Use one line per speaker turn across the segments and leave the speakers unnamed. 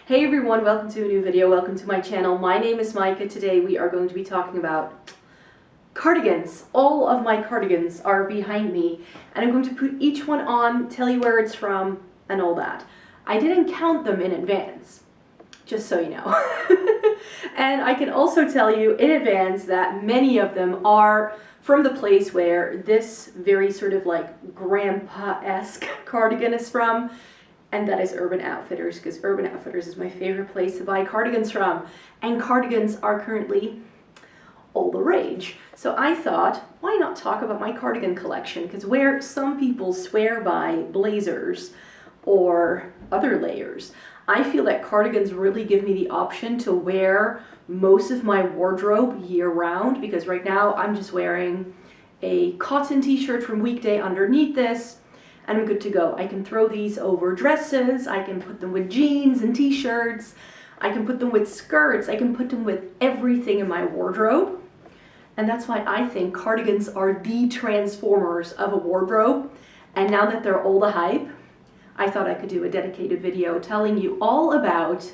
Hey everyone, welcome to a new video, welcome to my channel. My name is Micah. Today we are going to be talking about cardigans. All of my cardigans are behind me and I'm going to put each one on, tell you where it's from, and all that. I didn't count them in advance, just so you know. And I can also tell you in advance that many of them are from the place where this very sort of like grandpa-esque cardigan is from. And that is Urban Outfitters, because Urban Outfitters is my favorite place to buy cardigans from. And cardigans are currently all the rage. So I thought, why not talk about my cardigan collection? Because where some people swear by blazers or other layers, I feel that cardigans really give me the option to wear most of my wardrobe year-round. Because right now I'm just wearing a cotton t-shirt from Weekday underneath this, and I'm good to go. I can throw these over dresses, I can put them with jeans and t-shirts, I can put them with skirts, I can put them with everything in my wardrobe. And that's why I think cardigans are the transformers of a wardrobe. And now that they're all the hype, I thought I could do a dedicated video telling you all about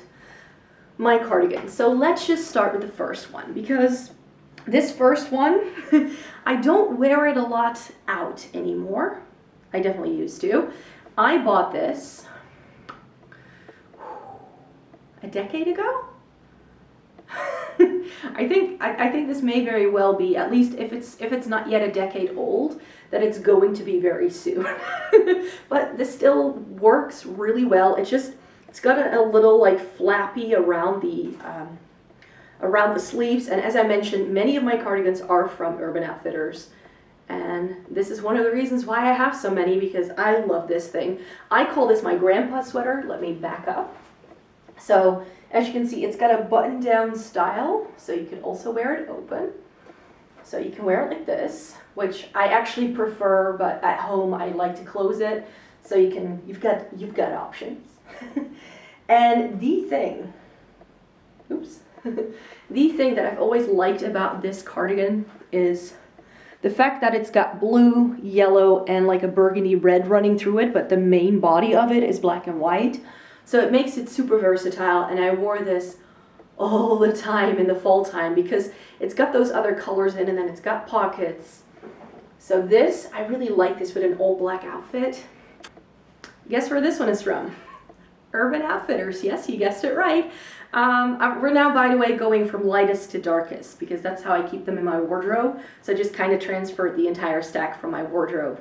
my cardigans. So let's just start with the first one, because this first one, I don't wear it a lot out anymore. I definitely used to. I bought this a decade ago. I think this may very well be, at least if it's not yet a decade old, that it's going to be very soon. But this still works really well. It's got a little like flappy around the sleeves, and as I mentioned, many of my cardigans are from Urban Outfitters. And this is one of the reasons why I have so many, because I love this thing. I call this my grandpa sweater. Let me back up. So as you can see, it's got a button down style, so you can also wear it open. So you can wear it like this, which I actually prefer, but at home I like to close it. So you've got options. And the thing that I've always liked about this cardigan is the fact that it's got blue, yellow, and like a burgundy red running through it, but the main body of it is black and white. So it makes it super versatile, and I wore this all the time in the fall time because it's got those other colors in, and then it's got pockets. So this, I really like this with an all black outfit. Guess where this one is from? Urban Outfitters. Yes, you guessed it right. We're now, by the way, going from lightest to darkest because that's how I keep them in my wardrobe. So I just kind of transferred the entire stack from my wardrobe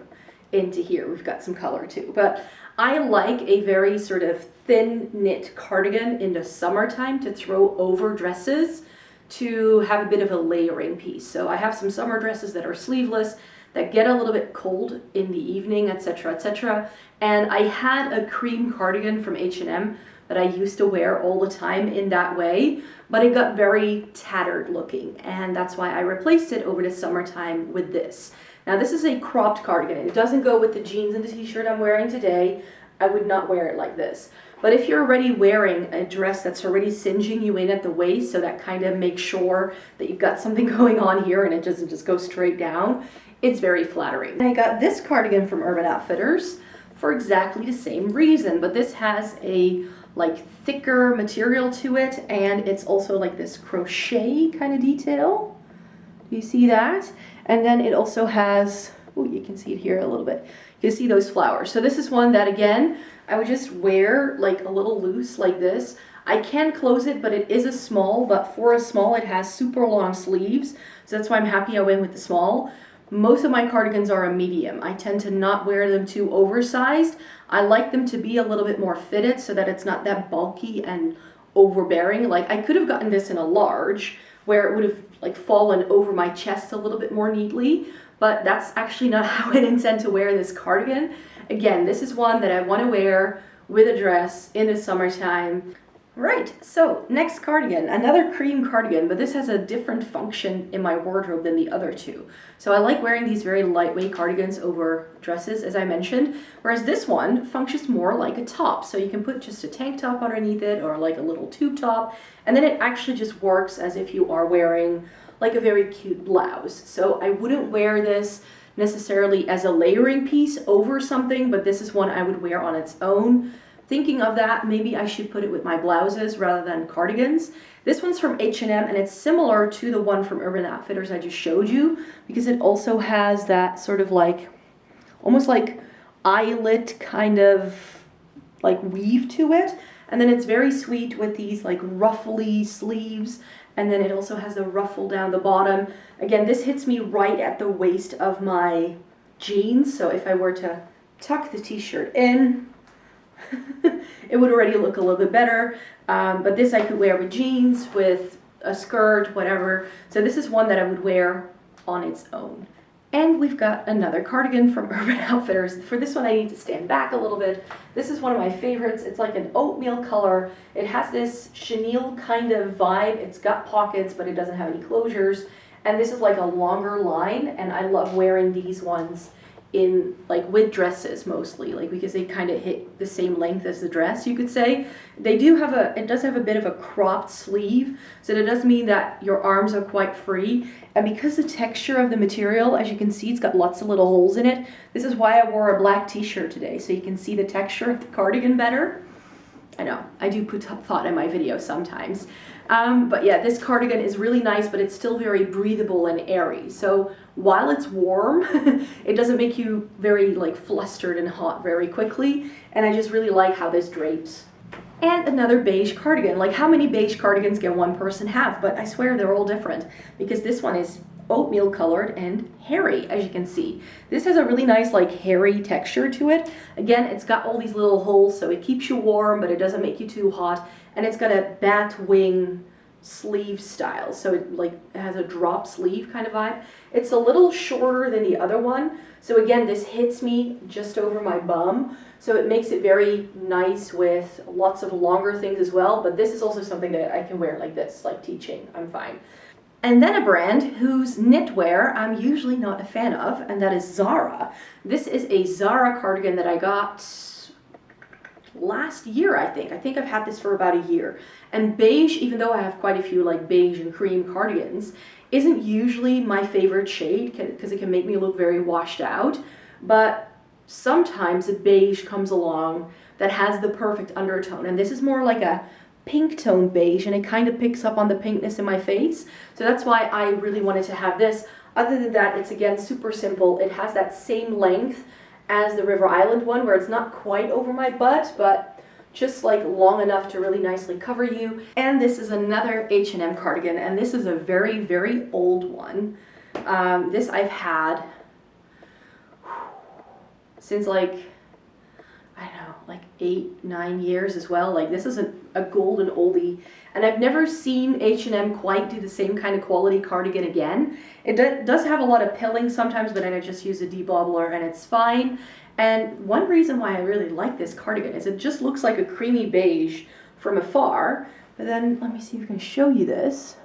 into here. We've got some color too. But I like a very sort of thin knit cardigan in the summertime to throw over dresses to have a bit of a layering piece. So I have some summer dresses that are sleeveless that get a little bit cold in the evening, etc., etc. And I had a cream cardigan from H&M that I used to wear all the time in that way, but it got very tattered looking, and that's why I replaced it over the summertime with this. Now this is a cropped cardigan. It doesn't go with the jeans and the t-shirt I'm wearing today. I would not wear it like this. But if you're already wearing a dress that's already singeing you in at the waist, so that kind of makes sure that you've got something going on here and it doesn't just go straight down, it's very flattering. I got this cardigan from Urban Outfitters for exactly the same reason, but this has a like thicker material to it, and it's also like this crochet kind of detail. Do you see that? And then it also has, oh, you can see it here a little bit. You can see those flowers. So this is one that, again, I would just wear like a little loose like this. I can close it, but it is a small, but for a small it has super long sleeves. So that's why I'm happy I went with the small. Most of my cardigans are a medium. I tend to not wear them too oversized. I like them to be a little bit more fitted so that it's not that bulky and overbearing. Like I could have gotten this in a large where it would have like fallen over my chest a little bit more neatly, but that's actually not how I intend to wear this cardigan. Again, this is one that I want to wear with a dress in the summertime. Right, so next cardigan, another cream cardigan, but this has a different function in my wardrobe than the other two. So I like wearing these very lightweight cardigans over dresses, as I mentioned, whereas this one functions more like a top. So you can put just a tank top underneath it or like a little tube top, and then it actually just works as if you are wearing like a very cute blouse. So I wouldn't wear this necessarily as a layering piece over something, but this is one I would wear on its own thinking of that, maybe I should put it with my blouses rather than cardigans. This one's from H&M, and it's similar to the one from Urban Outfitters I just showed you, because it also has that sort of like, almost like eyelet kind of like weave to it. And then it's very sweet with these like ruffly sleeves. And then it also has the ruffle down the bottom. Again, this hits me right at the waist of my jeans. So if I were to tuck the t-shirt in, it would already look a little bit better. But this I could wear with jeans, with a skirt, whatever. So this is one that I would wear on its own. And we've got another cardigan from Urban Outfitters. For this one, I need to stand back a little bit. This is one of my favorites. It's like an oatmeal color. It has this chenille kind of vibe. It's got pockets, but it doesn't have any closures. And this is like a longer line, and I love wearing these ones in like with dresses mostly, like because they kind of hit the same length as the dress, you could say. They do have it does have a bit of a cropped sleeve, so that does mean that your arms are quite free. And because the texture of the material, as you can see, it's got lots of little holes in it. This is why I wore a black t-shirt today, so you can see the texture of the cardigan better. I know, I do put thought in my videos sometimes. But yeah, this cardigan is really nice, but it's still very breathable and airy. So while it's warm, it doesn't make you very like flustered and hot very quickly. And I just really like how this drapes. And another beige cardigan. Like, how many beige cardigans can one person have? But I swear they're all different, because this one is oatmeal colored and hairy, as you can see. This has a really nice like hairy texture to it. Again, it's got all these little holes, so it keeps you warm, but it doesn't make you too hot. And it's got a bat wing sleeve style, so it has a drop sleeve kind of vibe. It's a little shorter than the other one, so again, this hits me just over my bum, so it makes it very nice with lots of longer things as well. But this is also something that I can wear like this, like teaching, I'm fine. And then a brand whose knitwear I'm usually not a fan of, and that is Zara. This is a Zara cardigan that I got last year, I think. I think I've had this for about a year. And beige, even though I have quite a few like beige and cream cardigans, isn't usually my favorite shade because it can make me look very washed out. But sometimes a beige comes along that has the perfect undertone. And this is more like a pink tone beige, and it kind of picks up on the pinkness in my face. So that's why I really wanted to have this. Other than that, it's again super simple. It has that same length as the River Island one, where it's not quite over my butt, but just like long enough to really nicely cover you. And this is another H&M cardigan, and this is a very, very old one. This I've had since like, I don't know, like 8-9 years as well. Like, this is a golden oldie, and I've never seen H&M quite do the same kind of quality cardigan again. It does have a lot of pilling sometimes, but then I just use a debobbler and it's fine. And one reason why I really like this cardigan is it just looks like a creamy beige from afar. But then, let me see if I can show you this.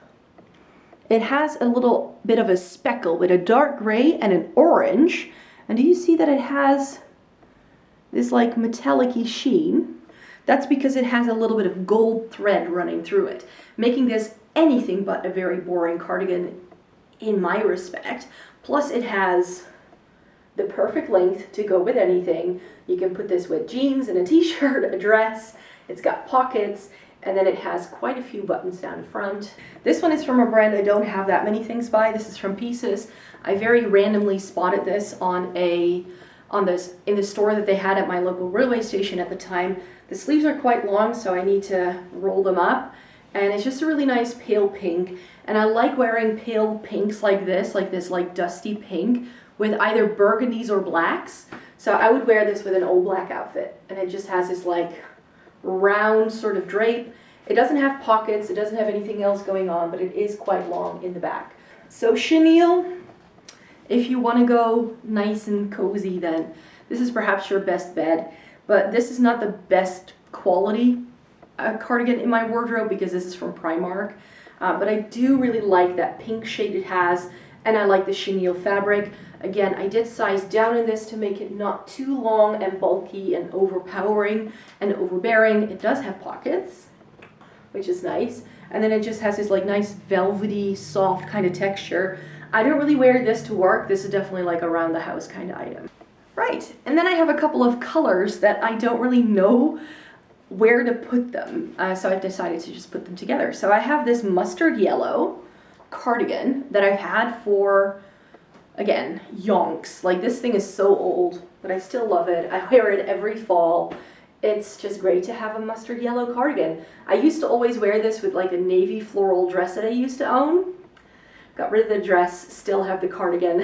It has a little bit of a speckle with a dark gray and an orange. And do you see that it has this like metallic-y sheen? That's because it has a little bit of gold thread running through it, making this anything but a very boring cardigan in my respect. Plus it has the perfect length to go with anything. You can put this with jeans and a t-shirt, a dress. It's got pockets, and then it has quite a few buttons down front. This one is from a brand I don't have that many things by. This is from Pieces. I very randomly spotted this in the store that they had at my local railway station at the time. The sleeves are quite long, so I need to roll them up. And it's just a really nice pale pink. And I like wearing pale pinks like this like dusty pink with either burgundies or blacks. So I would wear this with an all black outfit. And it just has this like round sort of drape. It doesn't have pockets, it doesn't have anything else going on, but it is quite long in the back. So chenille, if you want to go nice and cozy, then this is perhaps your best bet. But this is not the best quality cardigan in my wardrobe because this is from Primark. But I do really like that pink shade it has, and I like the chenille fabric. Again, I did size down in this to make it not too long and bulky and overpowering and overbearing. It does have pockets, which is nice. And then it just has this like nice velvety, soft kind of texture. I don't really wear this to work. This is definitely like around the house kind of item. Right, and then I have a couple of colors that I don't really know where to put them. So I've decided to just put them together. So I have this mustard yellow cardigan that I've had for, again, yonks. Like, this thing is so old, but I still love it. I wear it every fall. It's just great to have a mustard yellow cardigan. I used to always wear this with like a navy floral dress that I used to own. Got rid of the dress, still have the cardigan.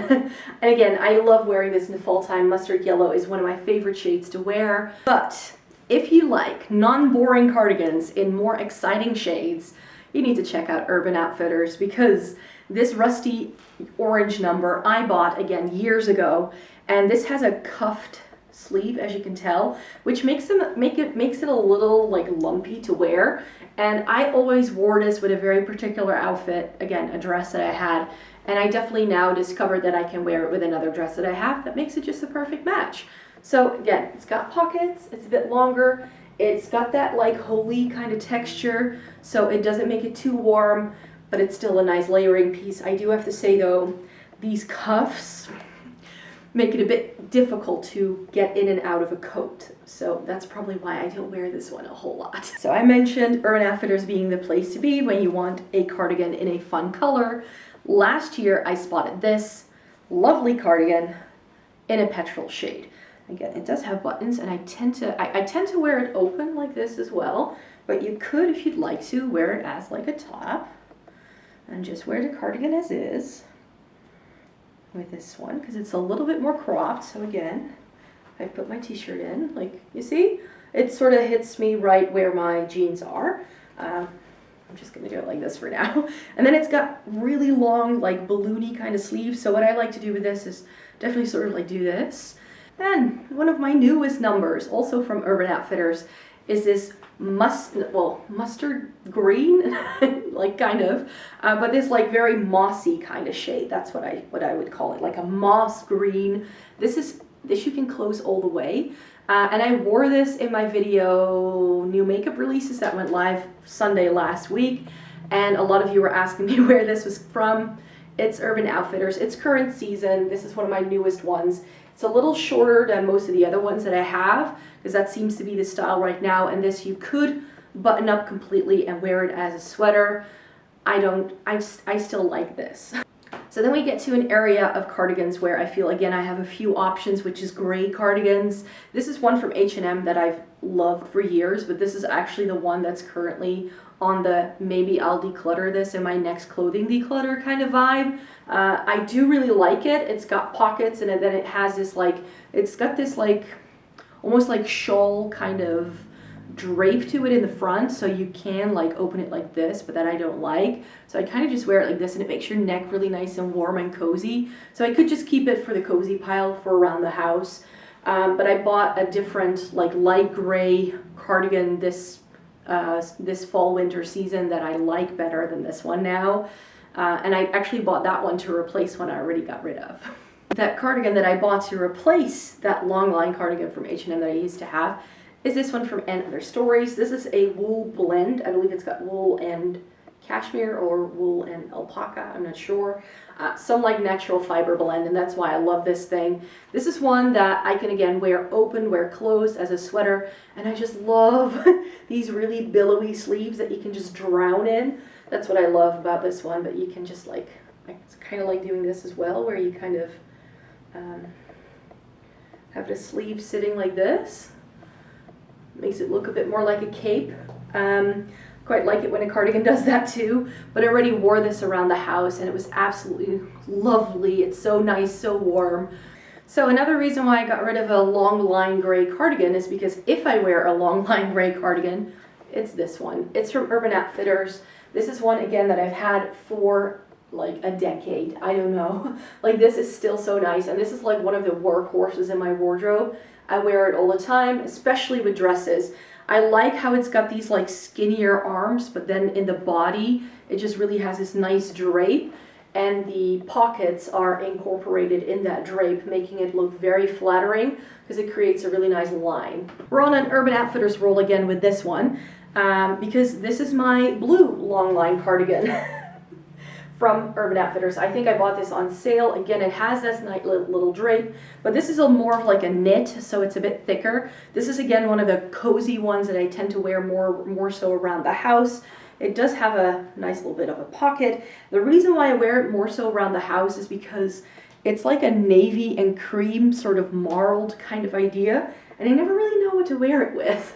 And again, I love wearing this in the fall time. Mustard yellow is one of my favorite shades to wear. But if you like non-boring cardigans in more exciting shades, you need to check out Urban Outfitters, because this rusty orange number I bought, again, years ago, and this has a cuffed sleeve, as you can tell, which makes it a little like lumpy to wear. And I always wore this with a very particular outfit, again, a dress that I had, and I definitely now discovered that I can wear it with another dress that I have that makes it just a perfect match. So again, it's got pockets, it's a bit longer, it's got that like holey kind of texture, so it doesn't make it too warm, but it's still a nice layering piece. I do have to say though, these cuffs make it a bit difficult to get in and out of a coat. So that's probably why I don't wear this one a whole lot. So I mentioned Urban Outfitters being the place to be when you want a cardigan in a fun color. Last year I spotted this lovely cardigan in a petrol shade. Again, it does have buttons, and I tend to wear it open like this as well, but you could, if you'd like to, wear it as like a top and just wear the cardigan as is with this one, because it's a little bit more cropped. So again, I put my t-shirt in, like you see, it sort of hits me right where my jeans are. I'm just gonna do it like this for now. And then it's got really long, like balloony kind of sleeves. So what I like to do with this is definitely sort of like do this. And one of my newest numbers, also from Urban Outfitters, is this mustard green, like kind of, but this like very mossy kind of shade. That's what I would call it, like a moss green. This you can close all the way. And I wore this in my video new makeup releases that went live Sunday last week, and a lot of you were asking me where this was from. It's Urban Outfitters. It's current season. This is one of my newest ones. It's a little shorter than most of the other ones that I have, because that seems to be the style right now. And this you could button up completely and wear it as a sweater. I still like this. So then we get to an area of cardigans where I feel, again, I have a few options, which is gray cardigans. This is one from H&M that I've loved for years, but this is actually the one that's currently on the maybe I'll declutter this in my next clothing declutter kind of vibe. I do really like it. It's got pockets, and then it has this like, it's got this like almost like shawl kind of drape to it in the front, so you can like open it like this, but that I don't like. So I kind of just wear it like this, and it makes your neck really nice and warm and cozy. So I could just keep it for the cozy pile for around the house. But I bought a different like light gray cardigan this fall winter season that I like better than this one now. And I actually bought that one to replace one I already got rid of. That cardigan that I bought to replace that long line cardigan from H&M that I used to have is this one from & Other Stories. This is a wool blend. I believe it's got wool and cashmere or wool and alpaca, I'm not sure. Some like natural fiber blend, and that's why I love this thing. This is one that I can again wear open, wear closed as a sweater, and I just love these really billowy sleeves that you can just drown in. That's what I love about this one, but you can just like, it's kind of like doing this as well, where you kind of have the sleeve sitting like this. Makes it look a bit more like a cape. Quite like it when a cardigan does that too, but I already wore this around the house and it was absolutely lovely. It's so nice, so warm. So another reason why I got rid of a long line gray cardigan is because if I wear a long line gray cardigan, it's this one. It's from Urban Outfitters. This is one again that I've had for like a decade. I don't know. Like, this is still so nice, and this is like one of the workhorses in my wardrobe. I wear it all the time, especially with dresses. I like how it's got these like skinnier arms, but then in the body, it just really has this nice drape, and the pockets are incorporated in that drape, making it look very flattering because it creates a really nice line. We're on an Urban Outfitters roll again with this one, because this is my blue long line cardigan from Urban Outfitters. I think I bought this on sale. Again, it has this nice little drape, but this is a more of like a knit, so it's a bit thicker. This is again one of the cozy ones that I tend to wear more so around the house. It does have a nice little bit of a pocket. The reason why I wear it more so around the house is because it's like a navy and cream sort of marled kind of idea, and I never really know what to wear it with.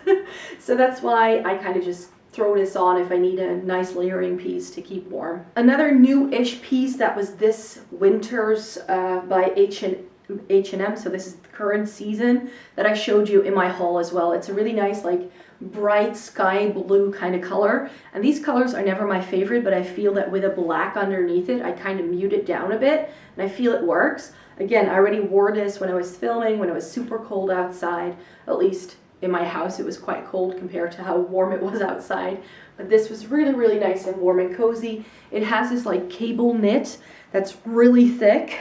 So that's why I kind of just throw this on if I need a nice layering piece to keep warm. Another new-ish piece that was this winter's by H&M, so this is the current season that I showed you in my haul as well. It's a really nice like bright sky blue kind of color, and these colors are never my favorite, but I feel that with a black underneath it I kind of mute it down a bit and I feel it works. Again, I already wore this when I was filming, when it was super cold outside. At least in my house it was quite cold compared to how warm it was outside, but this was really nice and warm and cozy. It has this like cable knit that's really thick.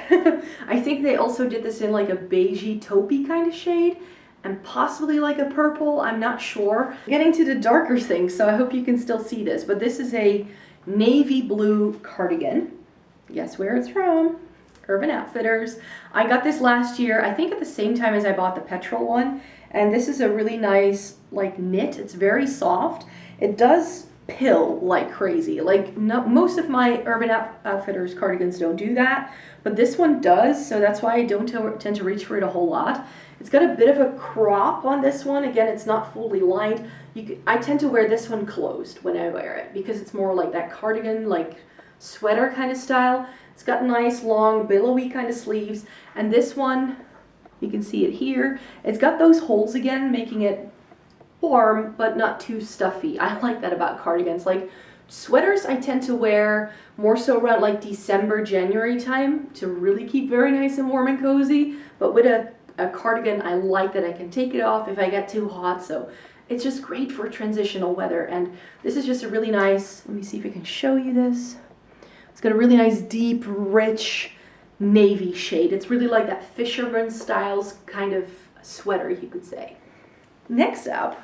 I think they also did this in like a beigey taupey kind of shade and possibly like a purple, I'm not sure. Getting to the darker things, so I hope you can still see this, but this is a navy blue cardigan. Guess where it's from? Urban Outfitters. I got this last year, I think at the same time as I bought the petrol one, and this is a really nice like knit. It's very soft. It does pill like crazy. Like most of my Urban Outfitters cardigans don't do that, but this one does, so that's why I don't tend to reach for it a whole lot. It's got a bit of a crop on this one. Again, it's not fully lined. I tend to wear this one closed when I wear it because it's more like that cardigan, like sweater kind of style. It's got nice long billowy kind of sleeves, and this one, you can see it here, it's got those holes again, making it warm but not too stuffy. I like that about cardigans. Like sweaters I tend to wear more so around like December, January time to really keep very nice and warm and cozy, but with a cardigan I like that I can take it off if I get too hot, so it's just great for transitional weather. And this is just a really nice, let me see if I can show you this. It's got a really nice deep rich navy shade. It's really like that fisherman styles kind of sweater, you could say. Next up,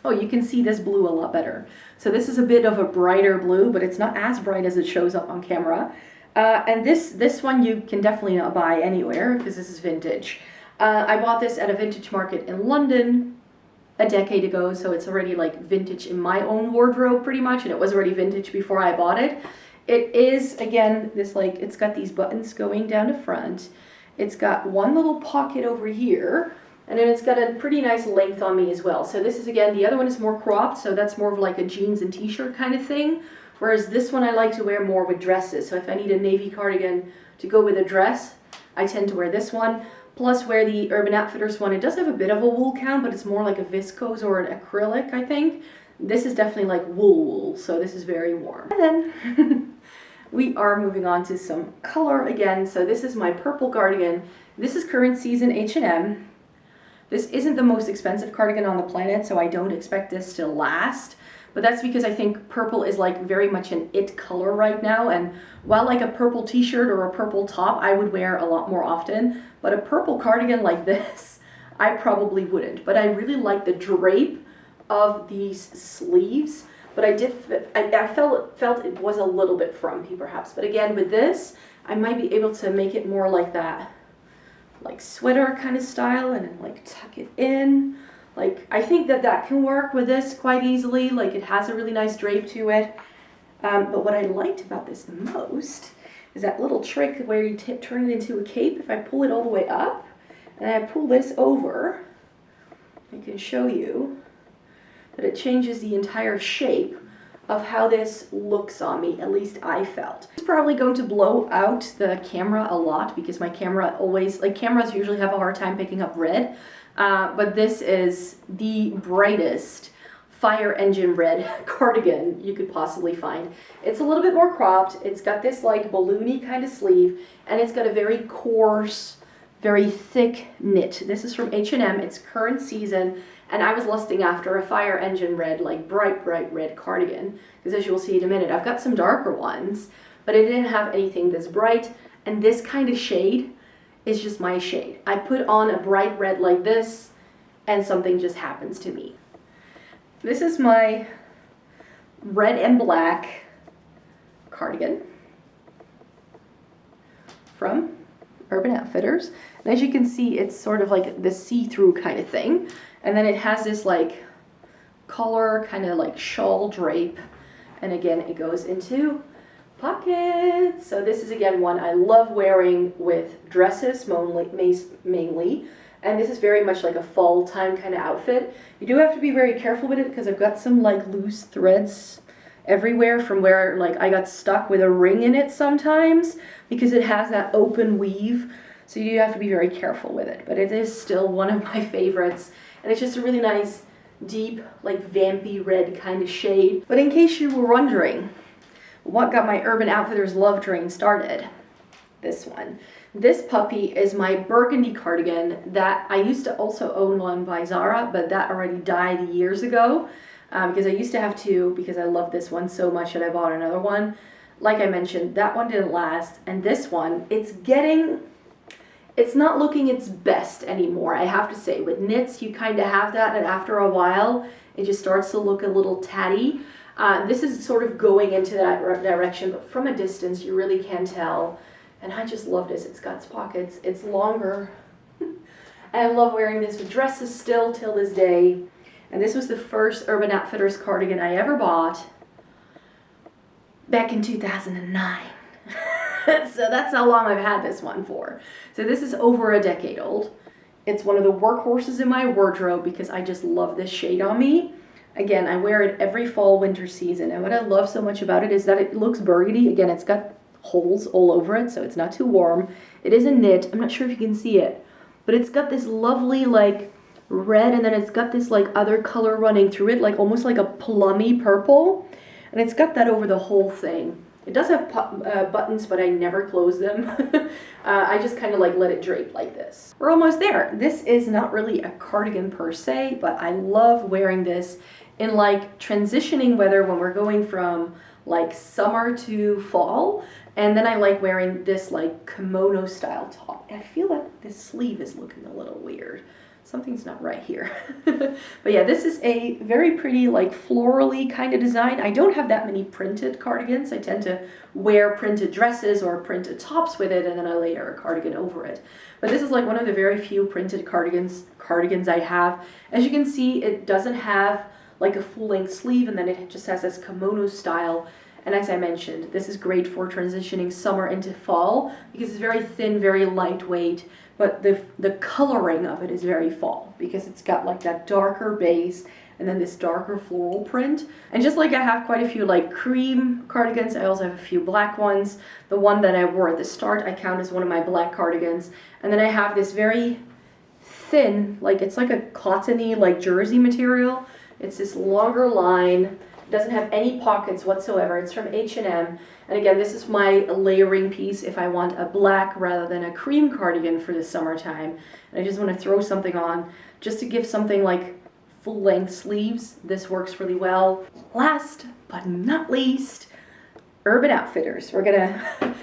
oh, you can see this blue a lot better. So this is a bit of a brighter blue, but it's not as bright as it shows up on camera. And this one you can definitely not buy anywhere because this is vintage. I bought this at a vintage market in London a decade ago, so it's already like vintage in my own wardrobe pretty much, and it was already vintage before I bought it. It is, again, this like, it's got these buttons going down the front. It's got one little pocket over here, and then it's got a pretty nice length on me as well. So this is, again, the other one is more cropped, so that's more of like a jeans and t-shirt kind of thing. Whereas this one I like to wear more with dresses. So if I need a navy cardigan to go with a dress, I tend to wear this one. Plus where the Urban Outfitters one, it does have a bit of a wool count, but it's more like a viscose or an acrylic, I think. This is definitely like wool, so this is very warm. And then we are moving on to some color again. So this is my purple cardigan. This is current season H&M. This isn't the most expensive cardigan on the planet, so I don't expect this to last. But that's because I think purple is like very much an it color right now. And while like a purple t-shirt or a purple top I would wear a lot more often, but a purple cardigan like this, I probably wouldn't. But I really like the drape of these sleeves, but I felt it was a little bit frumpy perhaps. But again, with this, I might be able to make it more like that, like sweater kind of style, and then like tuck it in. Like, I think that can work with this quite easily. Like, it has a really nice drape to it. But what I liked about this the most is that little trick where you turn it into a cape. If I pull it all the way up and I pull this over, I can show you that it changes the entire shape of how this looks on me, at least I felt. It's probably going to blow out the camera a lot because my camera always, like cameras usually have a hard time picking up red, but this is the brightest fire engine red cardigan you could possibly find. It's a little bit more cropped, it's got this like balloony kind of sleeve, and it's got a very coarse, very thick knit. This is from H&M, it's current season, and I was lusting after a fire engine red, like bright red cardigan, because as you'll see in a minute, I've got some darker ones, but I didn't have anything this bright, and this kind of shade is just my shade. I put on a bright red like this, and something just happens to me. This is my red and black cardigan. from Urban Outfitters. And as you can see, it's sort of like the see-through kind of thing. And then it has this like collar kind of like shawl drape. And again, it goes into pockets. So this is again one I love wearing with dresses mainly. And this is very much like a fall time kind of outfit. You do have to be very careful with it because I've got some like loose threads everywhere from where like I got stuck with a ring in it sometimes because it has that open weave. So you do have to be very careful with it. But it is still one of my favorites. And it's just a really nice, deep, like vampy red kind of shade. But in case you were wondering, what got my Urban Outfitters love train started? This one. This puppy is my Burgundy Cardigan that I used to also own one by Zara, but that already died years ago because I used to have two because I love this one so much that I bought another one. Like I mentioned, that one didn't last, and this one, it's not looking its best anymore, I have to say. With knits, you kind of have that, and after a while, it just starts to look a little tatty. This is sort of going into that direction, but from a distance, you really can tell. And I just love this. It's got pockets. It's longer. And I love wearing this with dresses still till this day. And this was the first Urban Outfitters cardigan I ever bought back in 2009. So that's how long I've had this one for. So this is over a decade old. It's one of the workhorses in my wardrobe because I just love this shade on me. Again, I wear it every fall, winter season. And what I love so much about it is that it looks burgundy. Again, it's got holes all over it, so it's not too warm. It is a knit. I'm not sure if you can see it, but it's got this lovely like red, and then it's got this like other color running through it, like almost like a plummy purple, and it's got that over the whole thing. It does have buttons, but I never close them. I just kind of like let it drape like this. We're almost there. This is not really a cardigan per se, but I love wearing this in like transitioning weather when we're going from like summer to fall. And then I like wearing this like kimono style top. I feel like this sleeve is looking a little weird. Something's not right here. But yeah, this is a very pretty like florally kind of design. I don't have that many printed cardigans. I tend to wear printed dresses or printed tops with it, and then I layer a cardigan over it. But this is like one of the very few printed cardigans I have. As you can see, it doesn't have like a full-length sleeve, and then it just has this kimono style. And as I mentioned, this is great for transitioning summer into fall because it's very thin, very lightweight, but the coloring of it is very fall because it's got like that darker base and then this darker floral print. And just like I have quite a few like cream cardigans, I also have a few black ones. The one that I wore at the start, I count as one of my black cardigans. And then I have this very thin, like it's like a cottony, like jersey material. It's this longer line. It doesn't have any pockets whatsoever. It's from H&M. And again, this is my layering piece if I want a black rather than a cream cardigan for the summertime. And I just want to throw something on just to give something like full-length sleeves. This works really well. Last but not least, Urban Outfitters. We're gonna,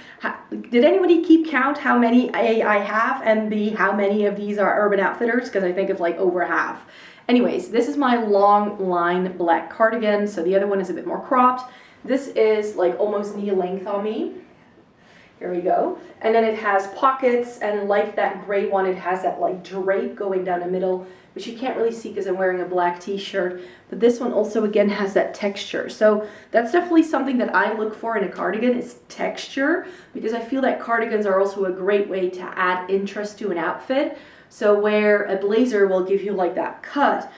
did anybody keep count how many A, I have, and B, how many of these are Urban Outfitters? Because I think it's like over half. Anyways, this is my long line black cardigan, so the other one is a bit more cropped. This is like almost knee length on me. Here we go. And then it has pockets, and like that gray one, it has that like drape going down the middle, which you can't really see because I'm wearing a black t-shirt. But this one also again has that texture. So that's definitely something that I look for in a cardigan is texture, because I feel that cardigans are also a great way to add interest to an outfit. So where a blazer will give you like that cut,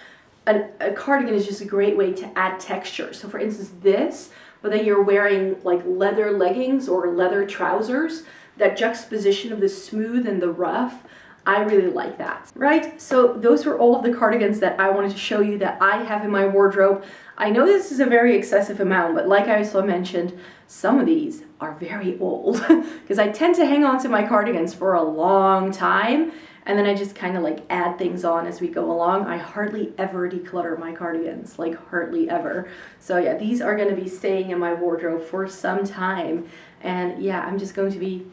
a cardigan is just a great way to add texture. So for instance this, but then you're wearing like leather leggings or leather trousers, that juxtaposition of the smooth and the rough, I really like that. Right, so those were all of the cardigans that I wanted to show you that I have in my wardrobe. I know this is a very excessive amount, but like I also mentioned, some of these are very old because I tend to hang on to my cardigans for a long time. And then I just kind of like add things on as we go along. I hardly ever declutter my cardigans, like hardly ever. So yeah, these are going to be staying in my wardrobe for some time. And yeah, I'm just going to be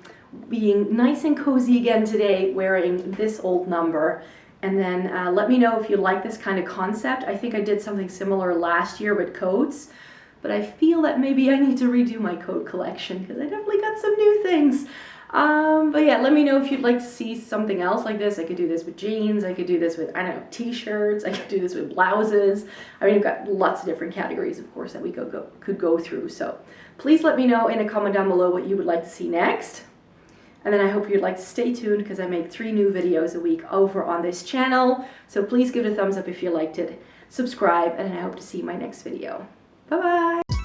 being nice and cozy again today wearing this old number. And then let me know if you like this kind of concept. I think I did something similar last year with coats, but I feel that maybe I need to redo my coat collection because I definitely got some new things. But yeah, let me know if you'd like to see something else like this. I could do this with jeans, I could do this with, I don't know, t-shirts, I could do this with blouses. I mean, I've got lots of different categories, of course, that we could go through. So please let me know in a comment down below what you would like to see next. And then I hope you'd like to stay tuned because I make 3 new videos a week over on this channel. So please give it a thumbs up if you liked it, subscribe, and I hope to see you in my next video. Bye-bye!